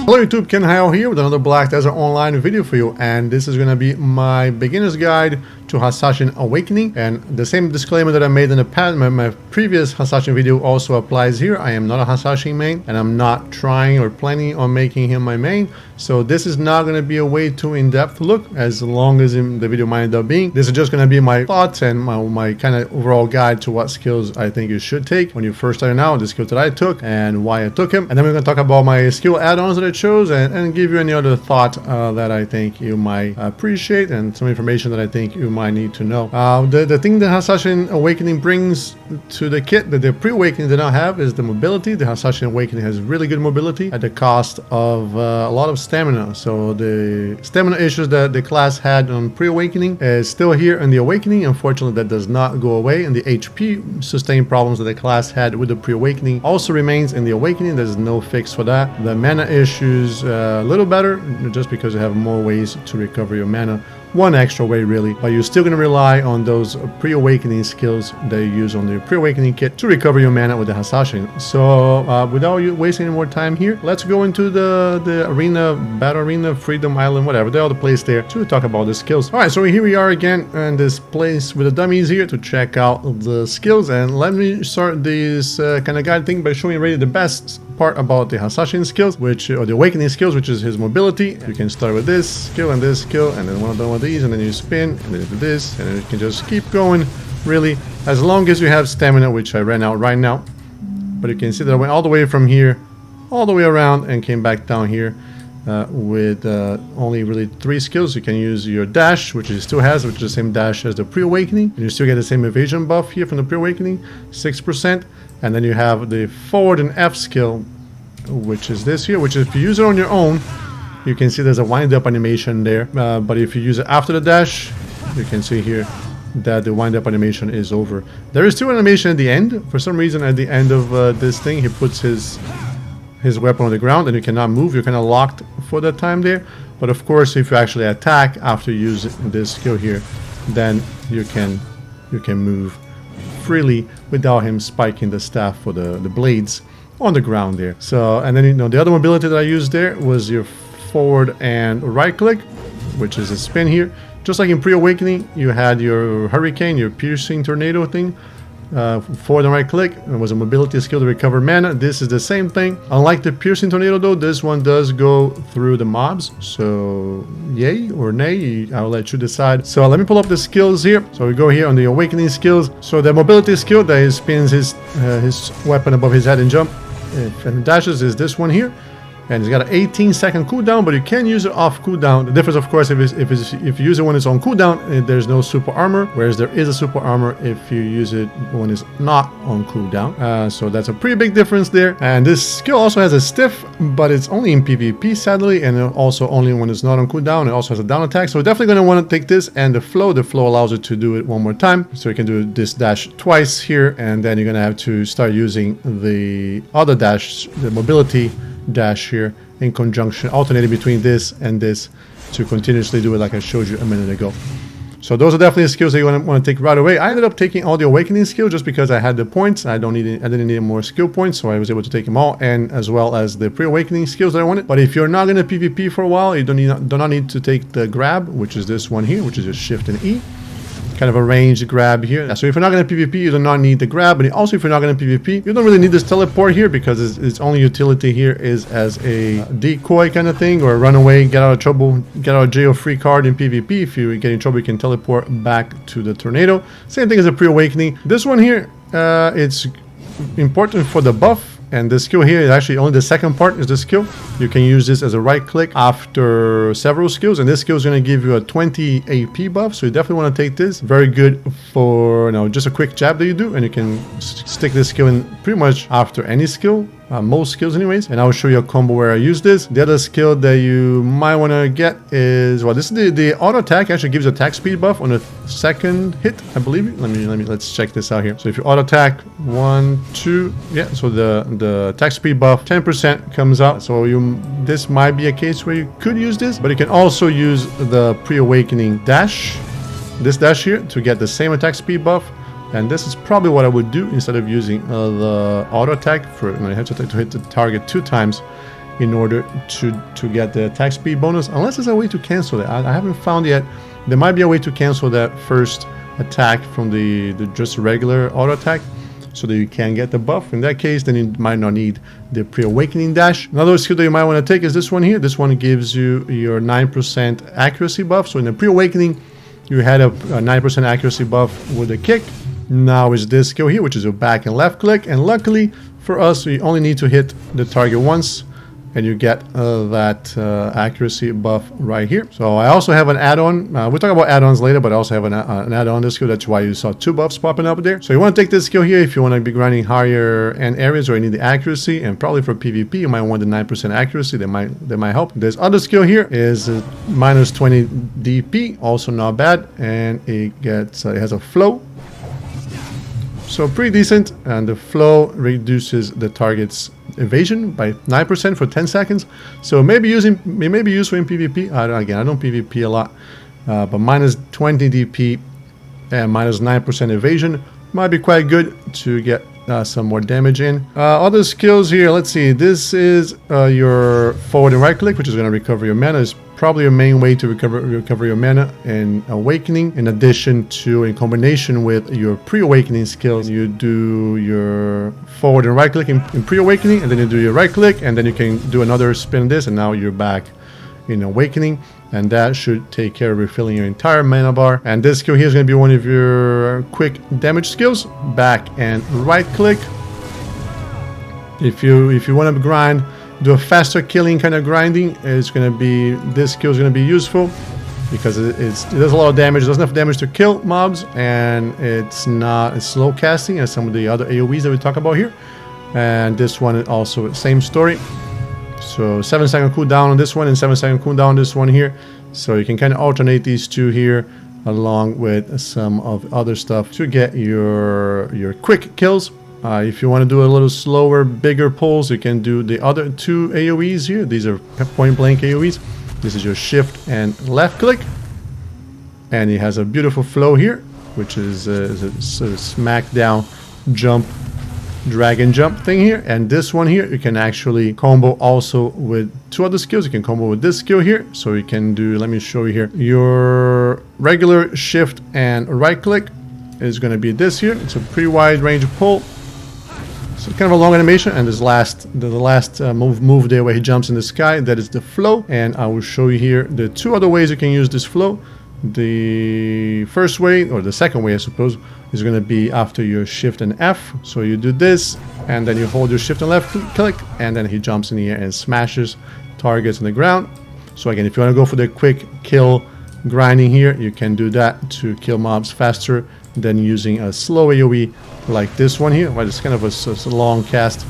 Hello YouTube, Ken Hyo here with another Black Desert Online video for you, and this is going to be my beginner's guide to Hashashin Awakening. And the same disclaimer that I made in the past, my previous Hashashin video also applies here. I am not a Hashashin main, and I'm not trying or planning on making him my main. So this is not going to be a way too in-depth look, as long as the video might end up being. This is just going to be my thoughts and my kind of overall guide to what skills I think you should take when you first start out, the skills that I took and why I took him. And then we're going to talk about my skill add-ons that I chose and give you any other thought that I think you might appreciate and some information that I think you might need to know. The thing that Hashashin Awakening brings to the kit that the pre-awakening did not have is the mobility. The Hashashin Awakening has really good mobility at the cost of a lot of stamina. So the stamina issues that the class had on pre-awakening is still here in the awakening. Unfortunately, that does not go away, and the HP sustained problems that the class had with the pre-awakening also remains in the awakening. There's no fix for that. The mana issues a little better, just because you have more ways to recover your mana. One extra way really, but you're still going to rely on those pre-awakening skills that you use on the pre-awakening kit to recover your mana with the Hashashin. So without you wasting any more time here, let's go into the arena, battle arena, freedom island, whatever. They're all the place there to talk about the skills. All right, so here we are again in this place with the dummies here to check out the skills. And let me start this kind of guide thing by showing really the best part about the Hashashin skills, or the awakening skills, which is his mobility. You can start with this skill, and then one of these, and then you spin, and then you do this, and then you can just keep going, really, as long as you have stamina, which I ran out right now. But you can see that I went all the way from here, all the way around, and came back down here with only really 3 skills. You can use your dash, which it still has, which is the same dash as the pre-awakening, and you still get the same evasion buff here from the pre-awakening, 6%. And then you have the forward and F skill, which is this here, which if you use it on your own, you can see there's a wind up animation there. But if you use it after the dash, you can see here that the wind up animation is over. There is still an animation at the end. For some reason, at the end of this thing, he puts his weapon on the ground and you cannot move. You're kind of locked for that time there. But of course, if you actually attack after using this skill here, then you can move freely without him spiking the staff or the blades on the ground there. So, and then the other mobility that I used there was your forward and right click, which is a spin here. Just like in pre-awakening, you had your hurricane, your piercing tornado thing. Forward and right click, it was a mobility skill to recover mana. This is the same thing. Unlike the piercing tornado though, this one does go through the mobs, so yay or nay, I'll let you decide. So let me pull up the skills here. So we go here on the awakening skills. So the mobility skill that he spins his weapon above his head and jump and dashes is this one here. And it's got an 18-second cooldown, but you can use it off cooldown. The difference, of course, if you use it when it's on cooldown, there's no super armor, whereas there is a super armor if you use it when it's not on cooldown. So that's a pretty big difference there. And this skill also has a stiff, but it's only in PvP, sadly, and also only when it's not on cooldown. It also has a down attack, so we're definitely going to want to take this and the flow. The flow allows you to do it one more time, so you can do this dash twice here, and then you're going to have to start using the other dash, the mobility dash here in conjunction, alternating between this and this to continuously do it like I showed you a minute ago. So those are definitely skills that you want to take right away. I ended up taking all the awakening skills just because I had the points. I didn't need more skill points, so I was able to take them all, and as well as the pre-awakening skills that I wanted. But if you're not going to PvP for a while, you do not need to take the grab, which is this one here, which is just Shift and E. Kind of a ranged grab here. So if you're not going to PvP, you do not need the grab. But also, if you're not going to PvP, you don't really need this teleport here, because its only utility here is as a decoy kind of thing, or a runaway, get out of trouble, get out of jail free card in PvP. If you get in trouble, you can teleport back to the tornado. Same thing as a pre-awakening. This one here, it's important for the buff. And the skill here is actually only the second part is the skill. You can use this as a right click after several skills, and this skill is going to give you a 20 AP buff, so you definitely want to take this. Very good for just a quick jab that you do, and you can stick this skill in pretty much after any skill. Most skills anyways, and I'll show you a combo where I use this. The other skill that you might want to get is, well, this is the auto attack. Actually gives attack speed buff on the second hit, I believe. Let's check this out here. So if you auto attack 1, 2, yeah, so the attack speed buff 10% comes out. So this might be a case where you could use this, but you can also use the pre-awakening dash, this dash here, to get the same attack speed buff. And this is probably what I would do instead of using the auto attack for, I have to hit the target 2 times. in order to get the attack speed bonus, unless there's a way to cancel that. I haven't found yet. There might be a way to cancel that first attack from the just regular auto attack, so that you can get the buff. In that case, then you might not need the pre-awakening dash. Another skill that you might want to take is this one here. This one gives you your 9% accuracy buff. So in the pre-awakening, you had a 9% accuracy buff with a kick. Now is this skill here, which is a back and left click. And luckily for us, we only need to hit the target once, and you get that accuracy buff right here. So I also have an add-on. We'll talk about add-ons later, but I also have an add-on this skill. That's why you saw 2 buffs popping up there. So you want to take this skill here if you want to be grinding higher end areas or you need the accuracy, and probably for PvP you might want the 9% accuracy. That might help. This other skill here is minus 20 DP, also not bad, and it has a flow. So pretty decent, and the flow reduces the target's evasion by 9% for 10 seconds. So it may be useful in PvP. Again, I don't PvP a lot, but minus 20 DP and minus 9% evasion might be quite good to get some more damage in. Other skills here, let's see. This is your forward and right click, which is going to recover your mana. It's probably your main way to recover your mana in Awakening. In addition to, in combination with your pre-awakening skills, you do your forward and right click in pre-awakening, and then you do your right click, and then you can do another spin this, and now you're back in Awakening. And that should take care of refilling your entire mana bar. And this skill here is going to be one of your quick damage skills. Back and right click. If you want to grind, do a faster killing kind of grinding, it's going to be, this skill is going to be useful because it does a lot of damage. It does enough damage to kill mobs, and it's not as slow casting as some of the other AoEs that we talk about here. And this one is also same story. So 7-second cooldown on this one and 7-second cooldown on this one here. So you can kind of alternate these two here along with some of other stuff to get your quick kills. If you want to do a little slower, bigger pulls, you can do the other 2 AoEs here. These are point blank AoEs. This is your shift and left click. And it has a beautiful flow here, which is a sort of smack down jump, drag and jump thing here. And this one here you can actually combo also with 2 other skills. You can combo with this skill here, so you can do, let me show you here, your regular shift and right click is going to be this here. It's a pretty wide range pull, so kind of a long animation. And this the last move there where he jumps in the sky, that is the flow. And I will show you here the 2 other ways you can use this flow. The first way, or the second way I suppose, is going to be after your shift and F. So you do this, and then you hold your shift and left click, and then he jumps in the air and smashes targets on the ground. So again, if you want to go for the quick kill grinding here, you can do that to kill mobs faster than using a slow AoE like this one here. Well, it's kind of a long cast,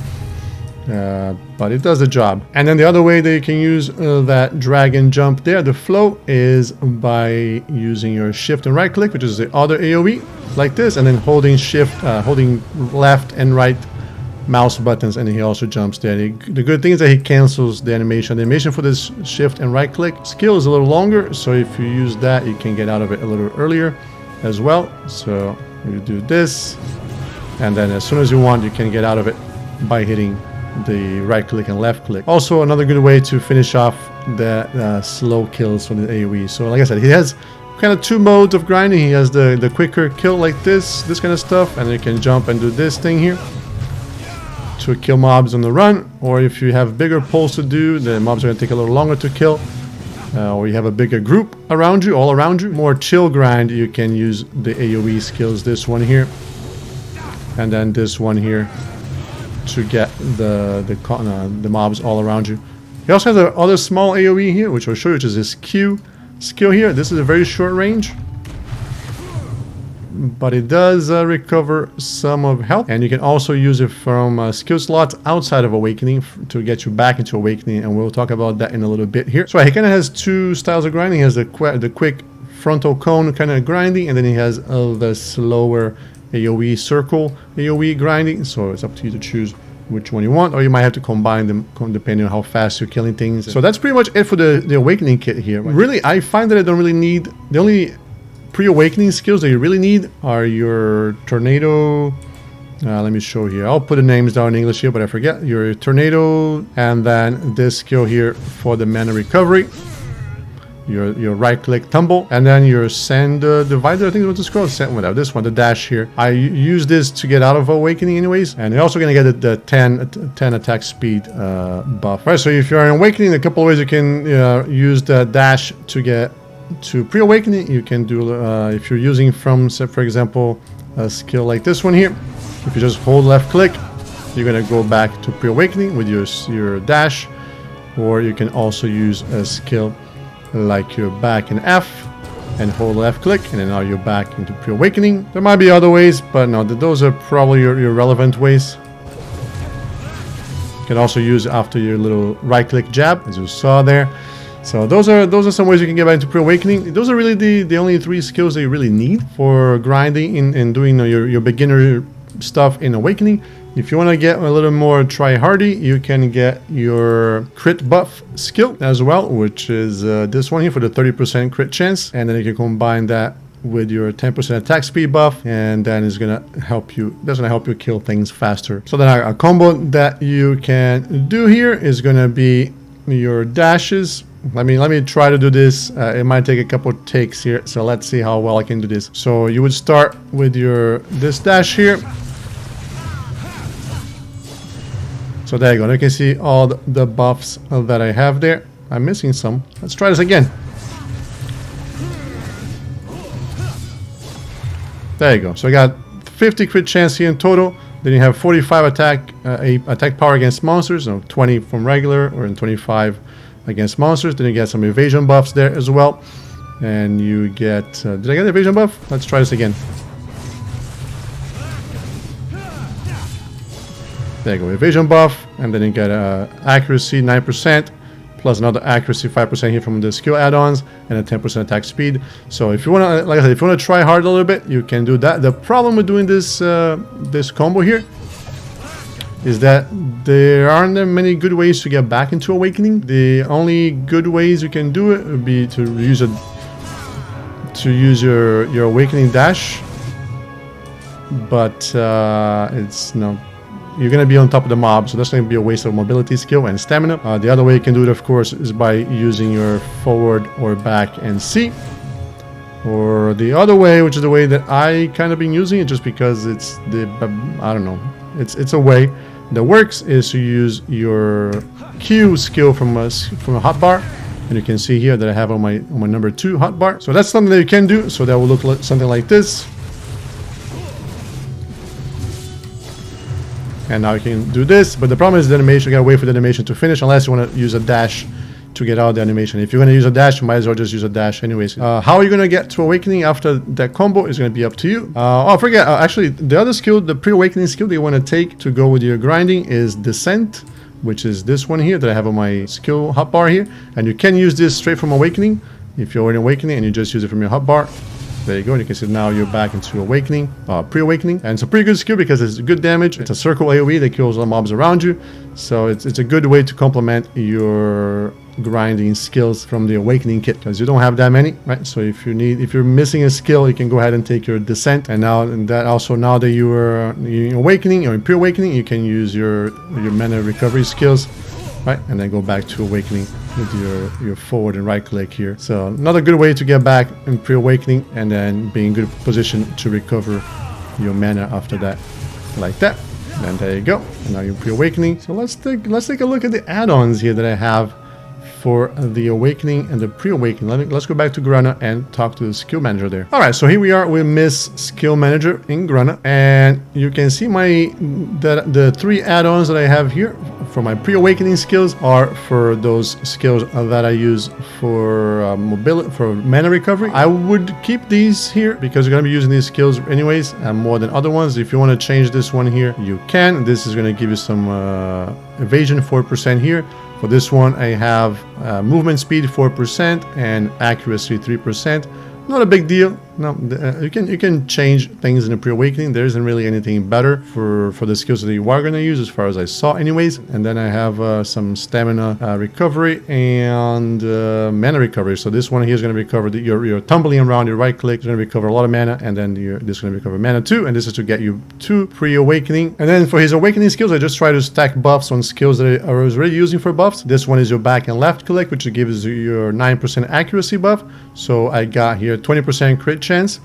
but it does the job. And then the other way that you can use that drag and jump there, the flow, is by using your shift and right click, which is the other AoE, like this, and then holding shift, holding left and right mouse buttons, and he also jumps there. The good thing is that he cancels the animation. The animation for this shift and right click skill is a little longer, so if you use that, you can get out of it a little earlier as well. So you do this, and then as soon as you want, you can get out of it by hitting the right click and left click. Also another good way to finish off the slow kills from the AoE. So like I said, he has kind of 2 modes of grinding. He has the quicker kill like this kind of stuff, and you can jump and do this thing here to kill mobs on the run. Or if you have bigger pulls to do, the mobs are going to take a little longer to kill, or you have a bigger group around you, all around you. More chill grind, you can use the AoE skills, this one here and then this one here, to get the mobs all around you. You also have the other small AoE here, which I'll show you, which is this Q skill here. This is a very short range, but it does recover some of health, and you can also use it from skill slots outside of Awakening to get you back into Awakening, and we'll talk about that in a little bit here. So he kind of has 2 styles of grinding. He has the quick frontal cone kind of grinding, and then he has the slower AoE circle AoE grinding. So it's up to you to choose which one you want, or you might have to combine them depending on how fast you're killing things. So that's pretty much it for the Awakening kit here. Really, I find that I don't really need, the only pre-awakening skills that you really need are your tornado Let me show here. I'll put the names down in English here, but I forget. Your tornado, and then this skill here for the mana recovery. Your right click tumble, and then your sand divider, I think what it's called. Sand, whatever. This one, the dash here. I use this to get out of Awakening anyways, and you're also gonna get the 10 attack speed buff. Right, so if you're in Awakening, a couple of ways you can use the dash to get to pre-Awakening. You can do if you're using from, say, for example, a skill like this one here. If you just hold left click, you're gonna go back to pre-Awakening with your dash, or you can also use a skill like you're back in F and hold left click, and then now you're back into pre-Awakening. There might be other ways, but no, those are probably your relevant ways. You can also use after your little right click jab, as you saw there. So those are some ways you can get back into pre-Awakening. Those are really the only 3 skills that you really need for grinding and doing your beginner stuff in Awakening. If you want to get a little more try-hardy, you can get your crit buff skill as well, which is this one here for the 30% crit chance. And then you can combine that with your 10% attack speed buff, and then it's gonna help you. That's gonna help you kill things faster. So then a combo that you can do here is gonna be your dashes. Let me try to do this. It might take a couple takes here, so let's see how well I can do this. So you would start with this dash here. So there you go. You can see all the buffs that I have there. I'm missing some. Let's try this again. There you go. So I got 50 crit chance here in total. Then you have 45 attack power against monsters. So 20 from regular, or 25 against monsters. Then you get some evasion buffs there as well. And you get... did I get the evasion buff? Let's try this again. There you go, evasion buff, and then you get accuracy 9%, plus another accuracy 5% here from the skill add-ons, and a 10% attack speed. So if you want to, like I said, if you want to try hard a little bit, you can do that. The problem with doing this this combo here is that there aren't that many good ways to get back into Awakening. The only good ways you can do it would be to use your Awakening dash, but it's no. You're going to be on top of the mob, so that's going to be a waste of mobility skill and stamina. The other way you can do it, of course, is by using your forward or back and C. Or the other way, which is the way that I kind of been using it, just because it's I don't know, it's a way that works, is to use your Q skill from a hotbar. And you can see here that I have on my number 2 hotbar. So that's something that you can do. So that will look like something like this. And now you can do this, but the problem is the animation. You gotta wait for the animation to finish, unless you want to use a dash to get out of the animation. If you're going to use a dash, you might as well just use a dash anyways. How are you going to get to Awakening after that combo is going to be up to you. Oh, I forget. Actually, the other skill, the pre-Awakening skill that you want to take to go with your grinding is Descent, which is this one here that I have on my skill hotbar here. And you can use this straight from Awakening if you're in Awakening and you just use it from your hotbar. There you go, and you can see now you're back into Awakening, pre-Awakening, and it's a pretty good skill because it's good damage. It's a circle AoE that kills all mobs around you, so it's a good way to complement your grinding skills from the Awakening kit, because you don't have that many, right? So if you're missing a skill, you can go ahead and take your Descent, and now that you're in Awakening or in pre-Awakening, you can use your mana recovery skills, right, and then go back to Awakening with your forward and right click here. So another good way to get back in pre-Awakening and then be in good position to recover your mana after that, like that. And there you go. And now you're pre-Awakening. So let's take a look at the add-ons here that I have for the Awakening and the pre-Awakening. Let's go back to Grana and talk to the skill manager there. All right, so here we are with Miss Skill Manager in Grana, and you can see the 3 add-ons that I have here for my pre-Awakening skills are for those skills that I use for mobility, for mana recovery. I would keep these here because you're going to be using these skills anyways, more than other ones. If you want to change this one here, you can. This is going to give you some evasion 4% here. For this one, I have movement speed 4% and accuracy 3%. Not a big deal. No, you can change things in the pre-awakening. There isn't really anything better for the skills that you are going to use, as far as I saw anyways. And then I have some stamina recovery and mana recovery. So this one here is going to recover you're tumbling around, your right click is going to recover a lot of mana, and then this is going to recover mana too, and this is to get you to pre-awakening. And then for his awakening skills, I just try to stack buffs on skills that I was already using for buffs. This one is your back and left click, which gives you your 9% accuracy buff. So I got here 20% crit chance.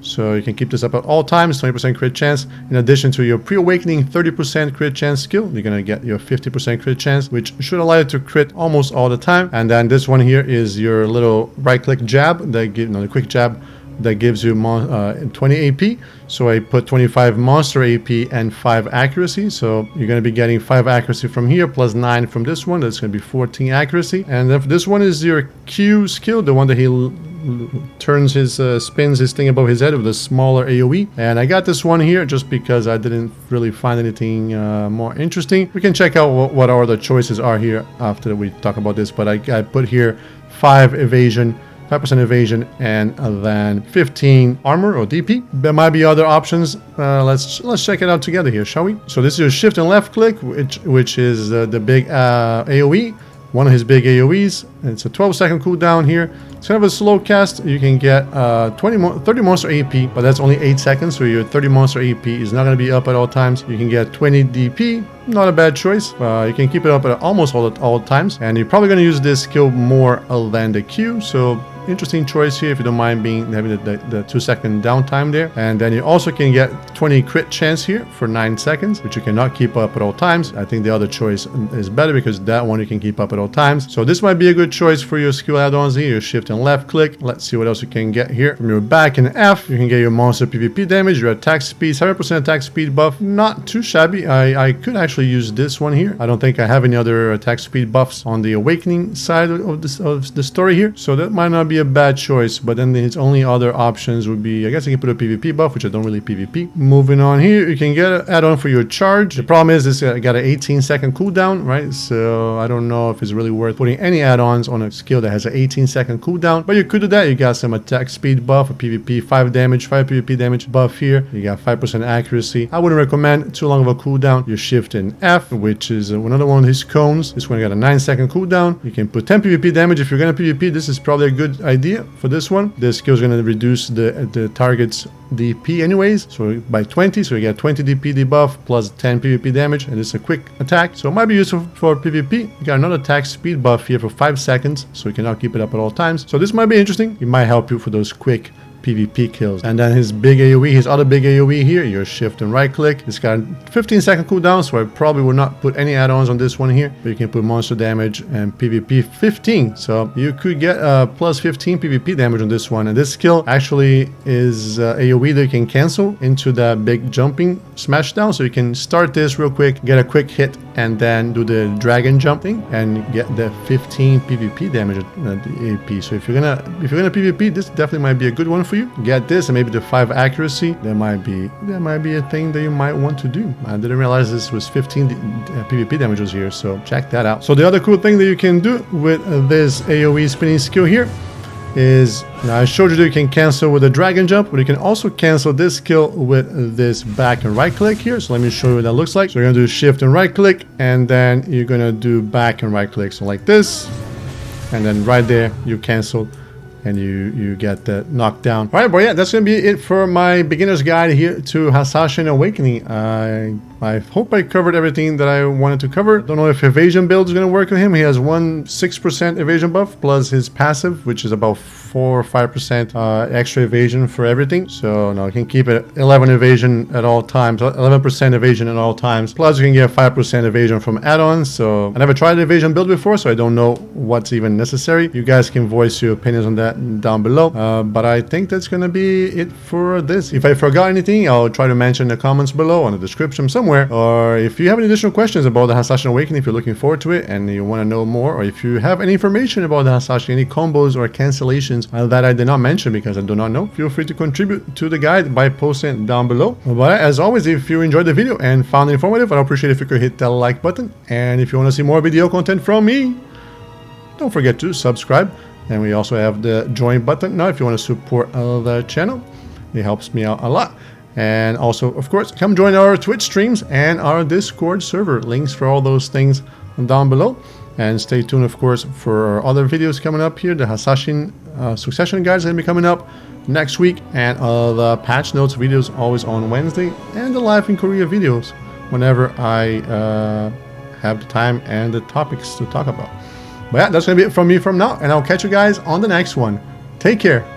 So you can keep this up at all times, 20% crit chance. In addition to your pre-awakening 30% crit chance skill, you're going to get your 50% crit chance, which should allow you to crit almost all the time. And then this one here is your little right click jab, that the quick jab that gives you 20 AP. So I put 25 monster AP and 5 accuracy. So you're going to be getting 5 accuracy from here plus 9 from this one. That's going to be 14 accuracy. And then this one is your Q skill, the one that he turns his spins his thing above his head with a smaller AoE. And I got this one here just because I didn't really find anything more interesting. We can check out what our other choices are here after we talk about this, but I put here 5 evasion, 5% evasion, and then 15 armor or DP. There might be other options. Let's check it out together here, shall we? So this is your shift and left click, which is the big AoE. One of his big AoEs. It's a 12-second cooldown here. It's kind of a slow cast. You can get 30 monster AP, but that's only 8 seconds, so your 30 monster AP is not going to be up at all times. You can get 20 DP, not a bad choice. You can keep it up at almost all times, and you're probably going to use this skill more than the Q, so interesting choice here if you don't mind having the 2-second downtime there. And then you also can get 20 crit chance here for 9 seconds, which you cannot keep up at all times. I think the other choice is better because that one you can keep up at all times. So this might be a good choice for your skill add-ons here, your shift and left click. Let's see what else you can get here. From your back and F, you can get your monster PvP damage, your attack speed, 7% attack speed buff. Not too shabby. I could actually use this one here. I don't think I have any other attack speed buffs on the awakening side of the story here, so that might not be a bad choice. But then his only other options would be, I guess I can put a PvP buff, which I don't really PvP. Moving on here, you can get an add-on for your charge. The problem is this got an 18-second cooldown, right? So I don't know if it's really worth putting any add-ons on a skill that has an 18-second cooldown, but you could do that. You got some attack speed buff, a PvP 5 damage, 5 PvP damage buff here. You got 5% accuracy. I wouldn't recommend too long of a cooldown. Your shift in F, which is another one of his cones. This one got a 9-second cooldown. You can put 10 PvP damage. If you're going to PvP, this is probably a good idea for this one. This skill is going to reduce the target's DP anyways, so by 20, so you get 20 DP debuff plus 10 PvP damage, and it's a quick attack, so it might be useful for PvP. You got another attack speed buff here for 5 seconds, so you cannot keep it up at all times. So this might be interesting. It might help you for those quick PvP kills. And then his big AoE, his other big AoE here, your shift and right click. It's got 15-second cooldown, so I probably would not put any add-ons on this one here, but you can put monster damage and PvP 15. So you could get plus 15 PvP damage on this one. And this skill actually is AoE that you can cancel into that big jumping smash down. So you can start this real quick, get a quick hit, and then do the dragon jumping and get the 15 PvP damage at the AP. So if you're gonna PvP, this definitely might be a good one for you. Get this and maybe the 5 accuracy. That might be a thing that you might want to do. I didn't realize this was 15 PvP damages here, so check that out. So the other cool thing that you can do with this AoE spinning skill here is, now I showed you that you can cancel with a dragon jump, but you can also cancel this skill with this back and right click here. So let me show you what that looks like. So you're gonna do shift and right click, and then you're gonna do back and right click. So like this, and then right there you cancel and you get the knockdown. All right, but yeah, that's gonna be it for my beginner's guide here to Hashashin Awakening. I hope I covered everything that I wanted to cover. Don't know if evasion build is going to work with him. He has 6% evasion buff plus his passive, which is about 4 or 5% extra evasion for everything. So no, you can keep it 11 evasion at all times, 11% evasion at all times. Plus you can get 5% evasion from add-ons. So I never tried the evasion build before, so I don't know what's even necessary. You guys can voice your opinions on that down below. But I think that's going to be it for this. If I forgot anything, I'll try to mention in the comments below, on the description somewhere. Or if you have any additional questions about the Hashashin Awakening, if you're looking forward to it and you want to know more, or if you have any information about the Hashashin, any combos or cancellations that I did not mention because I do not know, feel free to contribute to the guide by posting down below. But as always, if you enjoyed the video and found it informative, I'd appreciate if you could hit that like button. And if you want to see more video content from me, don't forget to subscribe And we also have the join button now if you want to support the channel. It helps me out a lot. And also, of course, come join our Twitch streams and our Discord server. Links for all those things down below. And stay tuned, of course, for our other videos coming up here. The Hashashin succession guides are going to be coming up next week. And the patch notes videos always on Wednesday. And the live in Korea videos whenever I have the time and the topics to talk about. But yeah, that's going to be it from me from now. And I'll catch you guys on the next one. Take care.